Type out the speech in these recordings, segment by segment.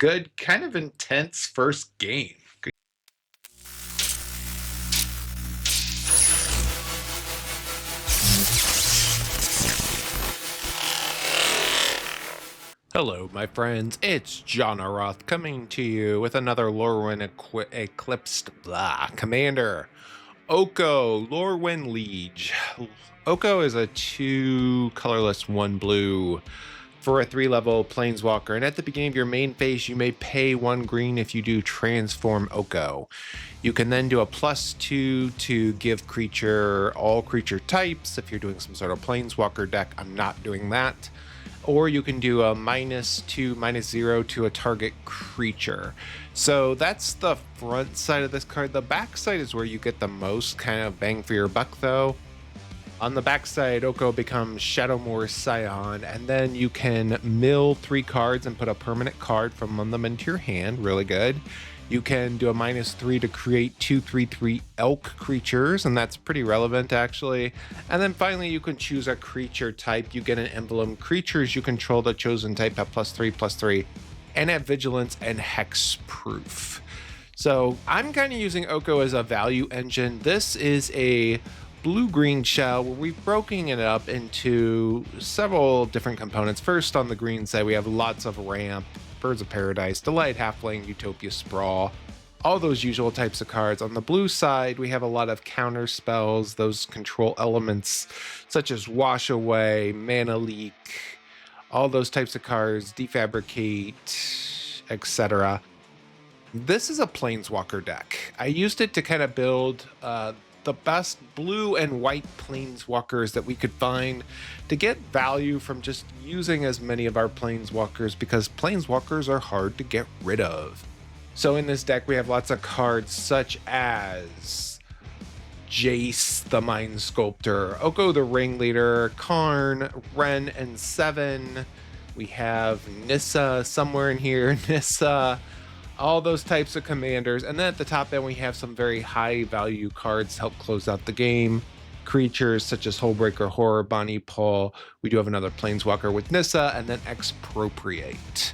good, kind of intense first game. Hello, my friends. It's Johnaroth coming to you with another Lorwyn Eclipsed Commander. Oko, Lorwyn Liege. Oko is a 2 colorless 1 blue for a 3-level planeswalker, and at the beginning of your main phase you may pay 1 green if you do transform Oko. You can then do a +2 to give creature all creature types if you're doing some sort of planeswalker deck. I'm not doing that. Or you can do a -2, -0 to a target creature. So that's the front side of this card. The back side is where you get the most kind of bang for your buck, though. On the back side, Oko becomes Shadowmoor Scion, and then you can mill 3 cards and put a permanent card from them into your hand. Really good. You can do a -3 to create 2/3/3 elk creatures, and that's pretty relevant actually. And then finally, you can choose a creature type. You get an emblem. Creatures you control the chosen type have +3/+3, and have vigilance and hexproof. So I'm kind of using Oko as a value engine. This is a blue-green shell where we've broken it up into several different components. First, on the green side, we have lots of ramp, Birds of Paradise, Delight, Halfling, Utopia, Sprawl, all those usual types of cards. On the blue side, we have a lot of counter spells, those control elements such as Wash Away, Mana Leak, all those types of cards, Defabricate, etc. This is a Planeswalker deck. I used it to kind of build the best blue and white planeswalkers that we could find to get value from just using as many of our planeswalkers, because planeswalkers are hard to get rid of. So in this deck we have lots of cards such as Jace the Mind Sculptor, Oko the Ringleader, Karn, Ren, and 7. We have Nissa somewhere in here, Nissa, all those types of commanders. And then at the top end we have some very high value cards to help close out the game. Creatures such as Hullbreaker, Horror, Bonnie Paul. We do have another planeswalker with Nissa, and then Expropriate.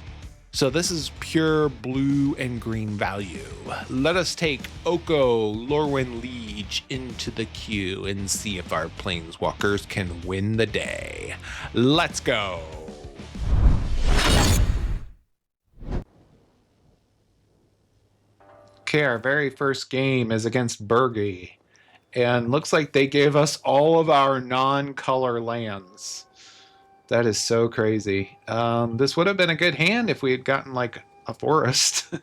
So this is pure blue and green value. Let us take Oko, Lorwyn Liege into the queue and see if our planeswalkers can win the day. Let's go! Okay, our very first game is against Burgi, and looks like they gave us all of our non-color lands. That is so crazy. This would have been a good hand if we had gotten like a forest.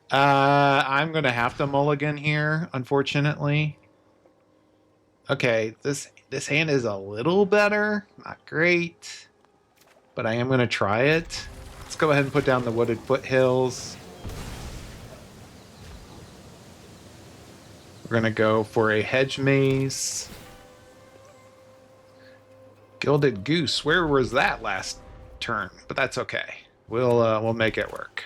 I'm gonna have to mulligan here, unfortunately. Okay, this hand is a little better, not great, but I am gonna try it. Let's go ahead and put down the Wooded Foothills. We're gonna go for a Hedge Maze. Gilded Goose, where was that last turn? But that's okay. We'll make it work.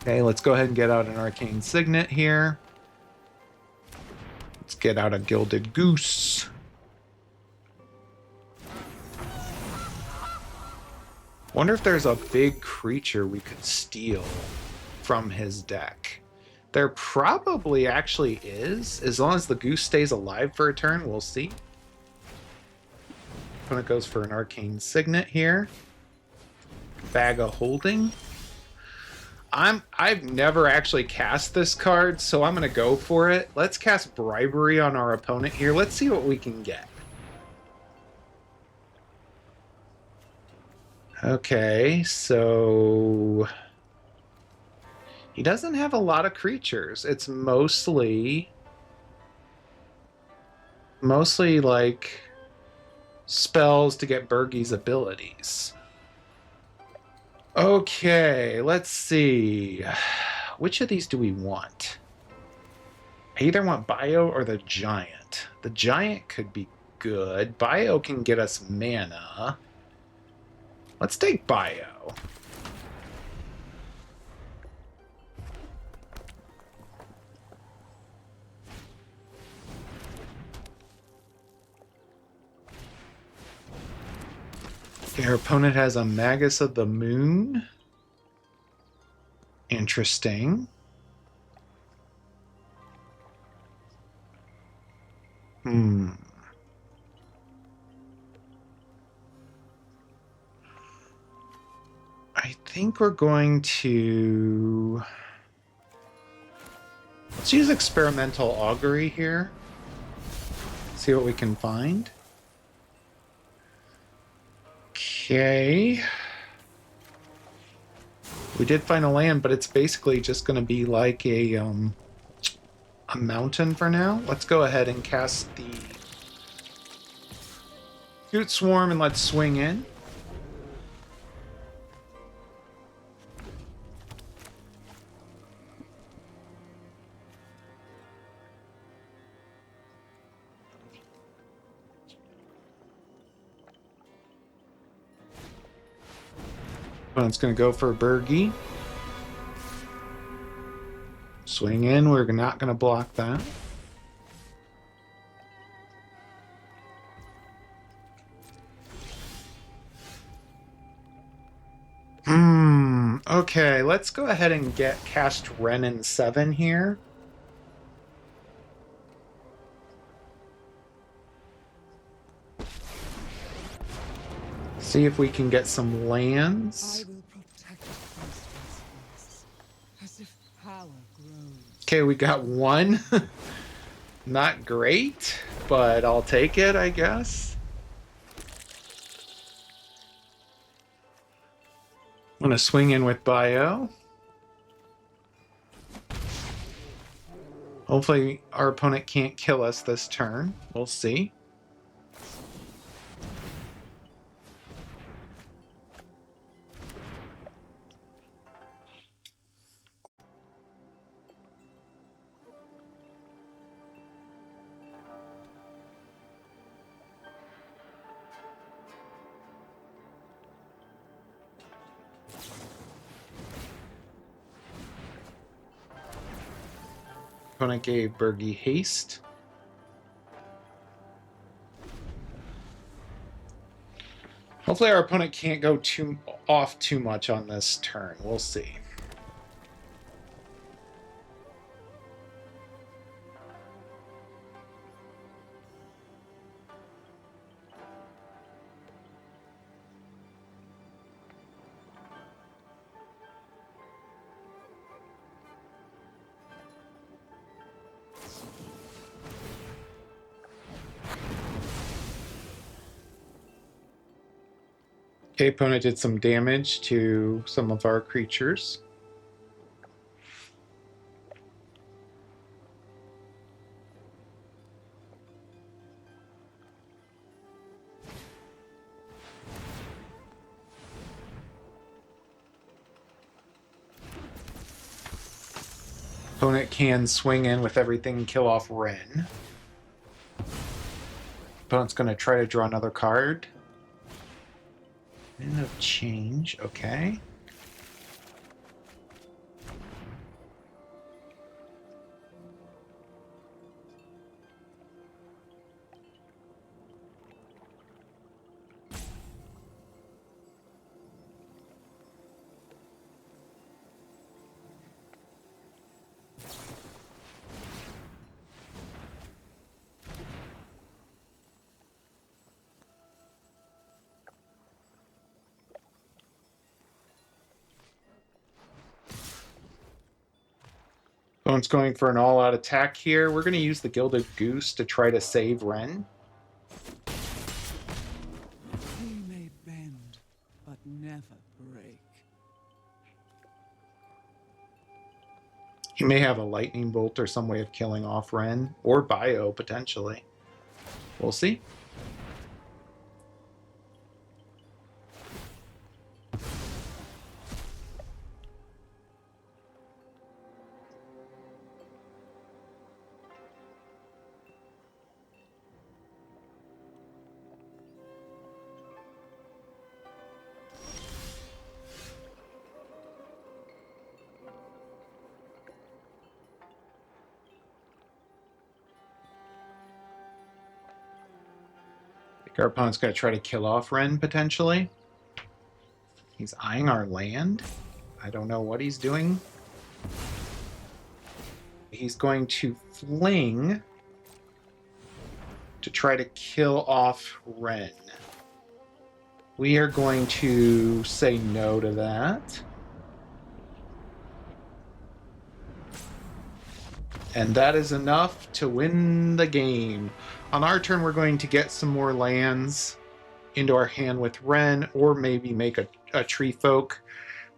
Okay, let's go ahead and get out an Arcane Signet here. Let's get out a Gilded Goose. Wonder if there's a big creature we could steal from his deck. There probably actually is, as long as the goose stays alive for a turn. We'll see. Opponent goes for an Arcane Signet here. Bag of Holding. I've never actually cast this card, so I'm gonna go for it. Let's cast Bribery on our opponent here. Let's see what we can get. Okay, so he doesn't have a lot of creatures. It's mostly like spells to get Burgi's abilities. Okay, let's see. Which of these do we want? I either want Bio or the Giant. The Giant could be good. Bio can get us mana. Let's take Bio. Okay, our opponent has a Magus of the Moon. Interesting. I think we're going to... Let's use experimental augury here. See what we can find. Okay. We did find a land, but it's basically just going to be like a mountain for now. Let's go ahead and cast the Scoot Swarm and let's swing in. Opponent's going to go for a Burgie. Swing in. We're not going to block that. Okay, let's go ahead and cast Ren in 7 here. See if we can get some lands. I will protect these as if power grows. Okay, we got one. Not great, but I'll take it, I guess. I'm gonna swing in with Bio. Hopefully our opponent can't kill us this turn. We'll see. Opponent gave Burgie haste. Hopefully our opponent can't go off too much on this turn. We'll see. Okay, opponent did some damage to some of our creatures. Opponent can swing in with everything and kill off Ren. Opponent's going to try to draw another card. End of change, okay. Opponent's going for an all-out attack here. We're going to use the Gilded Goose to try to save Ren. We may bend, but never break. He may have a lightning bolt or some way of killing off Ren, or Bio, potentially. We'll see. Our opponent's going to try to kill off Ren, potentially. He's eyeing our land. I don't know what he's doing. He's going to fling to try to kill off Ren. We are going to say no to that. And that is enough to win the game. On our turn, we're going to get some more lands into our hand with Ren, or maybe make a tree folk.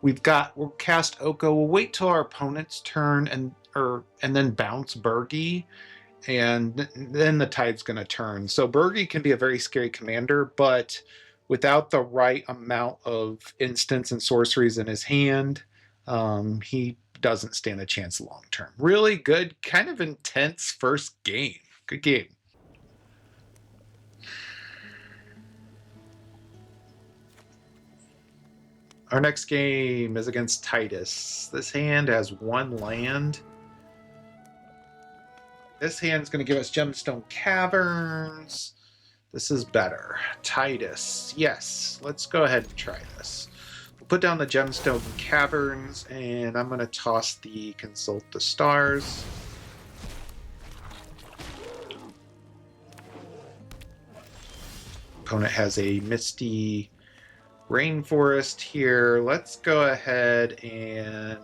We'll cast Oko. We'll wait till our opponent's turn and then bounce Bergie, and then the tide's going to turn. So Bergie can be a very scary commander, but without the right amount of instants and sorceries in his hand, he doesn't stand a chance long term. Really good, kind of intense first game. Good game. Our next game is against Titus. This hand has one land. This hand's going to give us Gemstone Caverns. This is better. Titus. Yes, let's go ahead and try this. We'll put down the Gemstone Caverns, and I'm going to toss the Consult the Stars. Opponent has a Misty Rainforest here. Let's go ahead and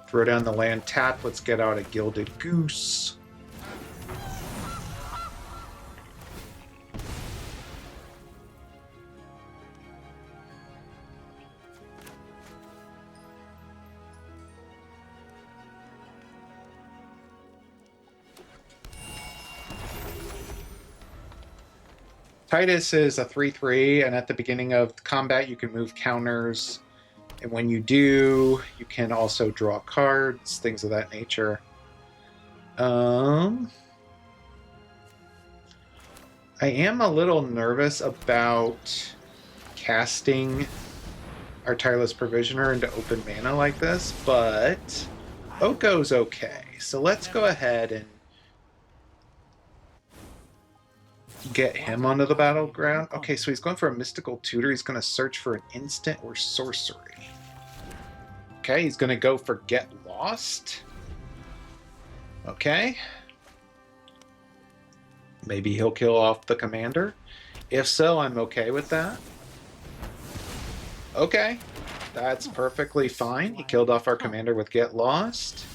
throw down the land tap. Let's get out a Gilded Goose. Titus is a 3/3, and at the beginning of combat you can move counters, and when you do, you can also draw cards, things of that nature. I am a little nervous about casting our Tireless Provisioner into open mana like this, but Oko's okay. So let's go ahead and get him onto the battleground. Okay, so he's going for a Mystical Tutor. He's going to search for an instant or sorcery. Okay, he's going to go for Get Lost. Okay. Maybe he'll kill off the commander. If so, I'm okay with that. Okay, that's perfectly fine. He killed off our commander with Get Lost.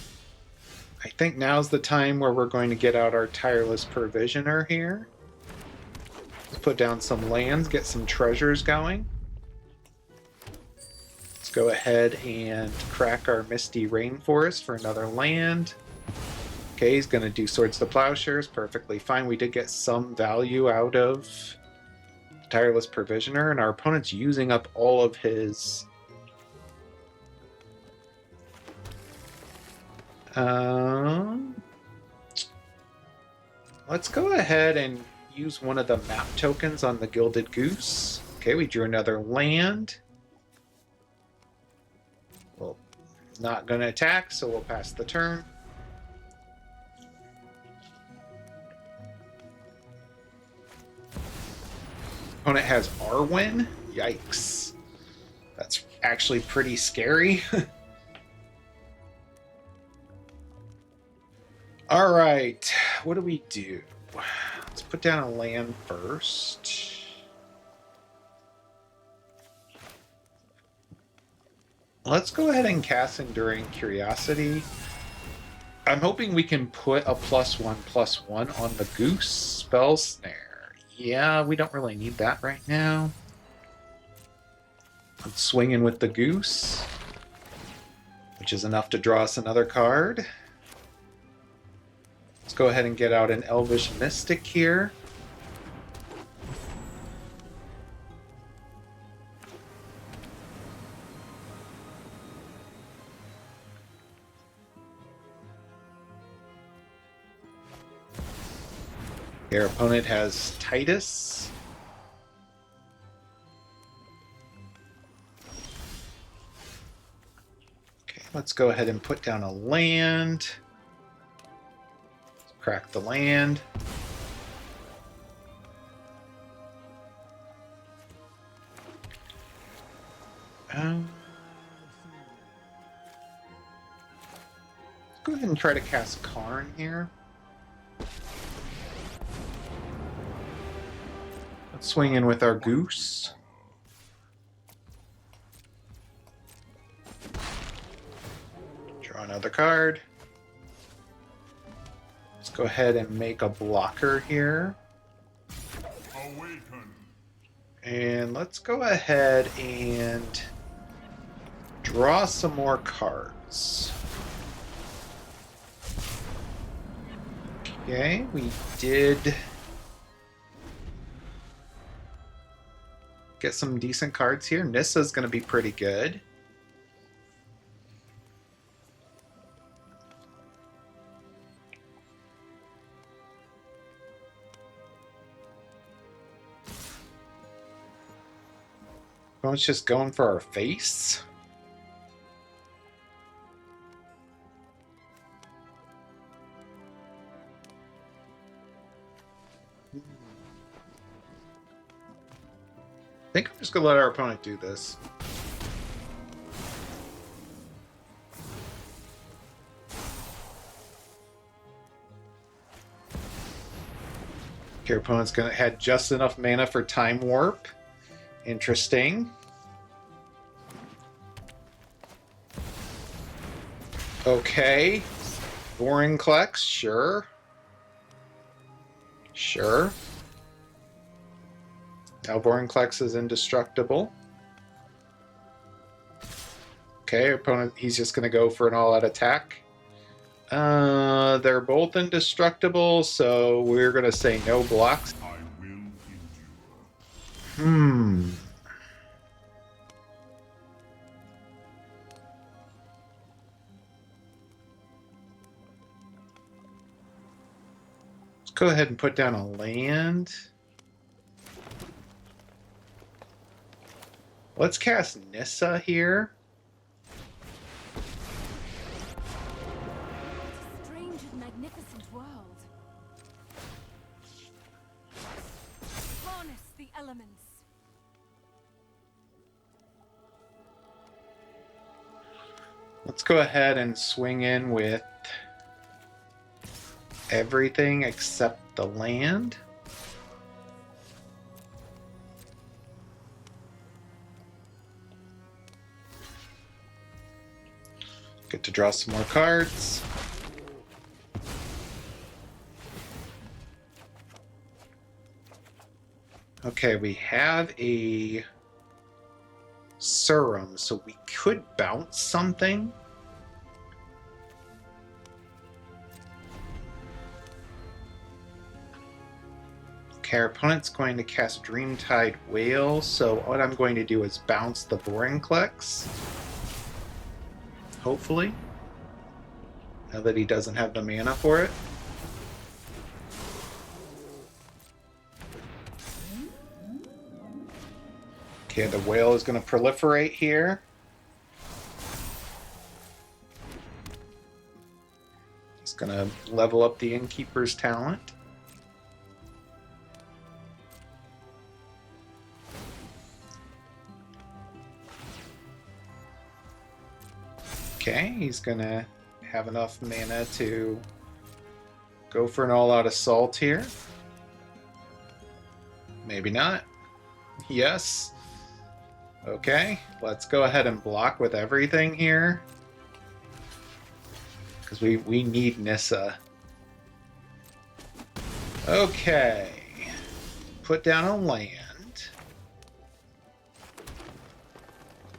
I think now's the time where we're going to get out our Tireless Provisioner here. Let's put down some lands, get some treasures going. Let's go ahead and crack our Misty Rainforest for another land. Okay, he's going to do Swords to Plowshares. Perfectly fine. We did get some value out of Tireless Provisioner, and our opponent's using up all of his... Let's go ahead and use one of the map tokens on the Gilded Goose. Okay, we drew another land. Well, not going to attack, so we'll pass the turn. Opponent has Arwen. Yikes. That's actually pretty scary. All right, what do we do? Let's put down a land first. Let's go ahead and cast Enduring Curiosity. I'm hoping we can put a +1/+1 on the Goose Spell Snare. Yeah, we don't really need that right now. Let's swing in with the Goose, which is enough to draw us another card. Let's go ahead and get out an Elvish Mystic here. Your opponent has Titus. Okay, let's go ahead and put down a land. Crack the land. Go ahead and try to cast Karn here. Let's swing in with our Goose. Draw another card. Let's go ahead and make a blocker here. Awaken. And let's go ahead and draw some more cards. Okay, we did get some decent cards here. Nissa's going to be pretty good. Opponent's just going for our face. I think I'm just going to let our opponent do this. Your opponent's gonna had just enough mana for Time Warp. Interesting. Okay. Vorinclex, sure. Sure. Now Vorinclex is indestructible. Okay, opponent, he's just gonna go for an all-out attack. They're both indestructible, so we're gonna say no blocks. I will endure. Let's go ahead and put down a land. Let's cast Nissa here. Strange and magnificent world. Harness the elements. Let's go ahead and swing in with everything except the land. Get to draw some more cards. Okay, we have a Serum, so we could bounce something. Okay, our opponent's going to cast Dreamtide Whale, so what I'm going to do is bounce the Vorinclex. Hopefully. Now that he doesn't have the mana for it. Okay, the whale is going to proliferate here. He's going to level up the Innkeeper's talent. Okay, he's going to have enough mana to go for an all-out assault here. Maybe not. Yes. Okay, let's go ahead and block with everything here. Because we need Nissa. Okay. Put down a land.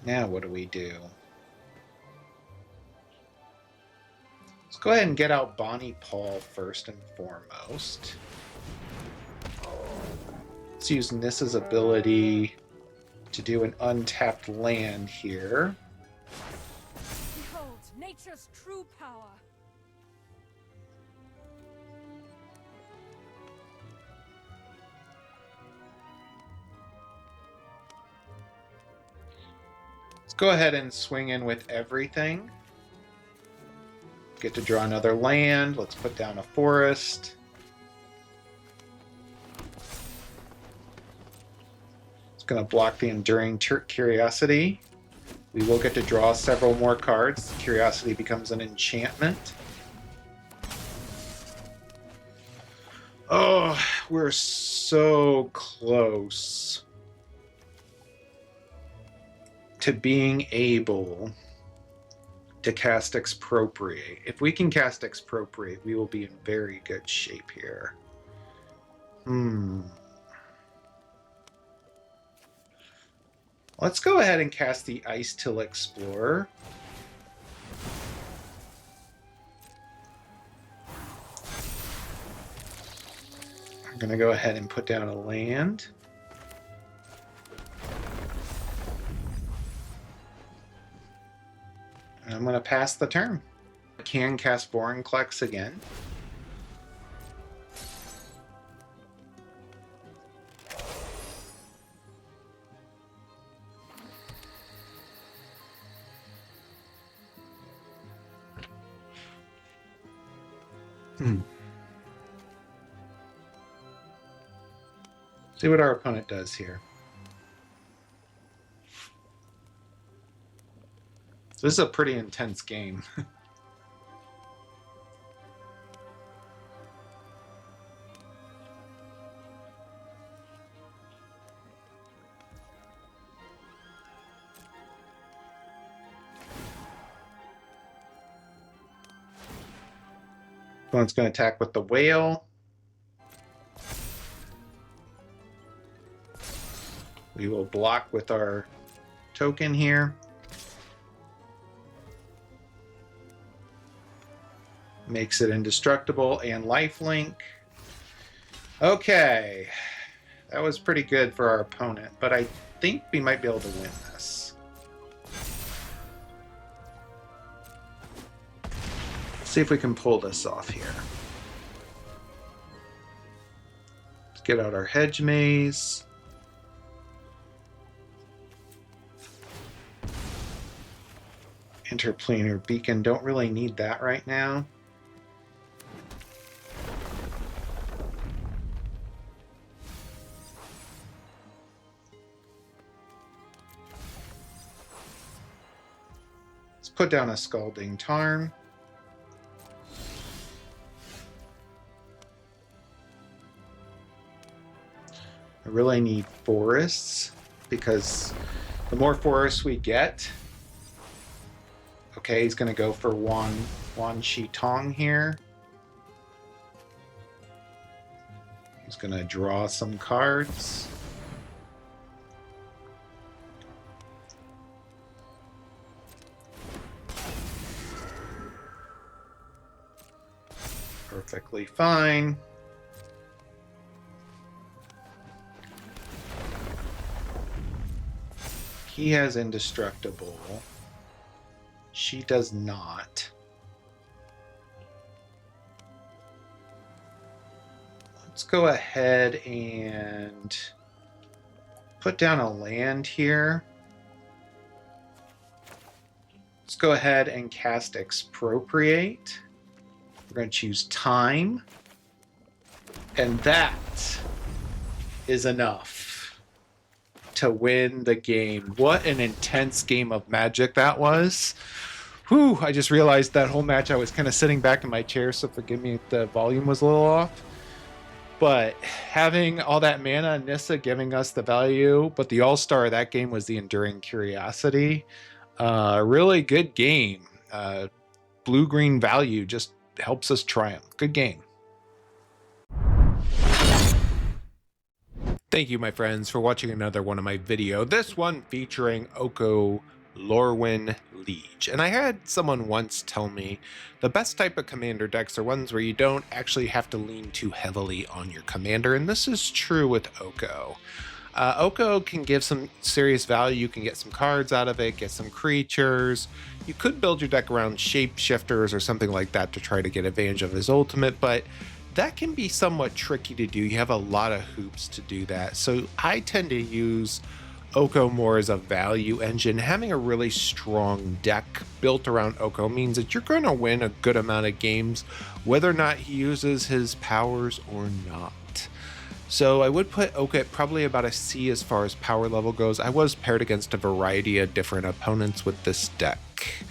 Now what do we do? Let's go ahead and get out Bonnie Paul first and foremost. Let's use Nissa's ability to do an untapped land here. Behold, nature's true power. Let's go ahead and swing in with everything. Get to draw another land. Let's put down a forest. It's going to block the Enduring Curiosity. We will get to draw several more cards. Curiosity becomes an enchantment. Oh, we're so close to being able to cast Expropriate. If we can cast Expropriate, we will be in very good shape here. Let's go ahead and cast the Ice Till Explorer. I'm going to go ahead and put down a land. And I'm going to pass the turn. I can cast Vorinclex again. See what our opponent does here. This is a pretty intense game. Opponent's going to attack with the whale. We will block with our token here. Makes it indestructible and lifelink. Okay. That was pretty good for our opponent, but I think we might be able to win this. Let's see if we can pull this off here. Let's get out our hedge maze. Interplanar beacon, don't really need that right now. Let's put down a Scalding Tarn. I really need forests, because the more forests we get, okay, he's going to go for Wan Shi Tong here. He's going to draw some cards. Perfectly fine. He has indestructible. She does not. Let's go ahead and put down a land here. Let's go ahead and cast Expropriate. We're going to choose Time. And that is enough to win the game. What an intense game of Magic that was. Whew, I just realized that whole match I was kind of sitting back in my chair, so forgive me if the volume was a little off. But having all that mana and Nissa giving us the value, but the all-star of that game was the Enduring Curiosity. Really good game. Blue-green value just helps us triumph. Good game. Thank you, my friends, for watching another one of my video. This one featuring Oko, Lorwyn, Liege. And I had someone once tell me the best type of commander decks are ones where you don't actually have to lean too heavily on your commander, and this is true with Oko. Oko can give some serious value. You can get some cards out of it, get some creatures. You could build your deck around shapeshifters or something like that to try to get advantage of his ultimate, but that can be somewhat tricky to do. You have a lot of hoops to do that. So I tend to use Oko more as a value engine. Having a really strong deck built around Oko means that you're going to win a good amount of games, whether or not he uses his powers or not. So I would put Oko at probably about a C as far as power level goes. I was paired against a variety of different opponents with this deck.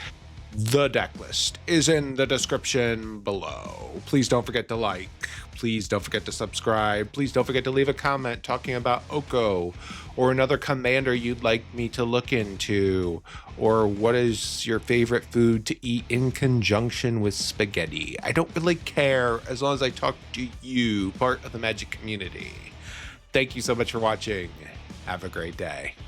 The deck list is in the description below. Please don't forget to like. Please don't forget to subscribe. Please don't forget to leave a comment talking about Oko or another commander you'd like me to look into, or what is your favorite food to eat in conjunction with spaghetti. I don't really care as long as I talk to you, part of the Magic community. Thank you so much for watching. Have a great day.